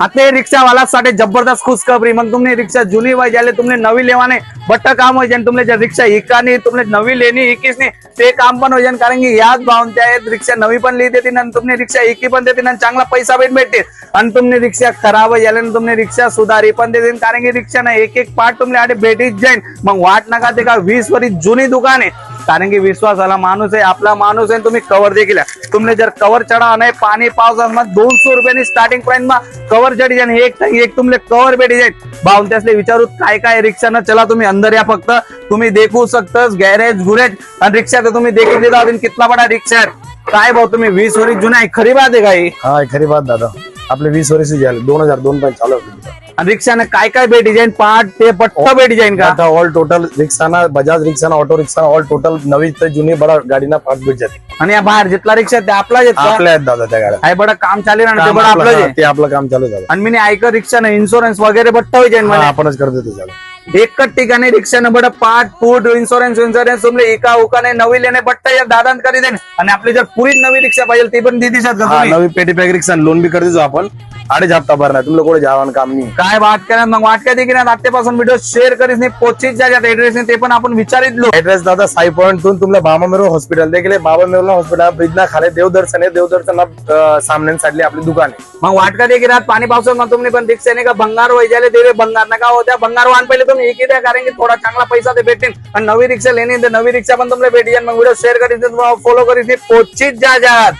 आता हे रिक्षावालासाठी जबरदस्त खुशखबरी। मग तुमने रिक्षा जुनी वय जाले तुमने नवी लेवाने बट्ट काम हो जाए, तुमने जर रिक्षा इकानी तुमने नवी लेनी इकीस नाही ते काम पण हो जाए। कारण की याच भावना आहेत, रिक्षा नवी पण ली देतील आणि तुमने रिक्षा इकी पण देतील आणि चांगला पैसा पण भेटतील। आणि तुमने रिक्षा खराब झाले आणि तुमने रिक्षा सुधारी पण देतील, कारण की रिक्षा ना एक एक पार्ट तुमले आडे भेटीच जाईल। मग वाट नका ते का 20 वर्ष जुनी दुकान आहे, कारण की विश्वासाला माणूस आहे, आपला माणूस आहे। तुम्ही कवर देखील तुमने जर कवर चढा नाही पाणी पावसात 200 रुपयांनी स्टार्टिंग प्राइस में कवर चढ़ी जाए, एक तुमले कवर भेटी जाए। भाऊन त्यासले विचारू काय काय रिक्षा न चला, तुम्ही अंदर या, फक्त तुम्ही देखू शकतस गॅरेज गुरेज आणि रिक्षा तर तुम्ही देखील देता कितना बड़ा रिक्षा है। काय भाऊ तुम्ही 20 वर्ष जुना आहे, खरी बात आहे काय? हा खरी बात दादा, आपले 20 वर्ष झाले, 2002 पर्यंत चालू होते। आणि रिक्षाने काय काय भेटी जाईन, पार्ट ते पट्ट भेटी जाईन का? आता ऑल टोटल रिक्षाना, बजाज रिक्षाना, ऑटो रिक्षाना ऑल टोटल नवी ते जुनी बडा गाडीना पार्ट भेट जाते। आणि या बाहेर जितला रिक्षा ते आपला आपल्या आहेत दादा त्या गाड्या, आहे बडा काम चालेल आणि ते काम बडा आपलं- आपलं हा, जे। ते आपलं काम चालू झालं। आणि मी ऐक रिक्षाने इन्शुरन्स वगैरे बट्ट होई जाईन हा, म्हणे। आपणच करतो ते झालं। एकच ठिकाणी रिक्षाने बडा पार्ट फूड इन्शुरन्स तुमले एका उकाने नवी लेणे बट्ट या दादान करी देईन। आणि आपली जर पुरी नवी रिक्षा पाहिजे ती पण दिदी शकत हा, नवी पेटी पॅक रिक्षा लोन बी कर देतो आपण, 2.5 हप्ता भरणार, तुमला कोणी जावान काम नाही। काय बात करा मग वाटक्या देखील आत्यापासून व्हिडिओ शेअर करीस नाही, पोचीच ज्या ऍड्रेस ते पण आपण विचारितलो। ऍड्रेस दादा 5 पॉइंट तून तुमला बाबा मेरो हॉस्पिटल देखील, बाबा मेरो हॉस्पिटल ब्रिजना खाली देवदर्शन आहे, देवदर्शन सामने साडली आपली दुकान आहे। मग वाटका देखील रात पाणी पावसात मग तुम्ही पण रिक्षा नाही का भंगार वैजाले देवे भंगार नका होत्या, भंगार वाहन पहिले तुम्ही एक द्या, कारण की थोडा चांगला पैसा ते भेटेल। आणि नवी रिक्षा लेणी तर नवी रिक्षा पण तुम्हाला भेटी जाईल। मग व्हिडिओ शेअर करीत फॉलो करीत पोचीच जा।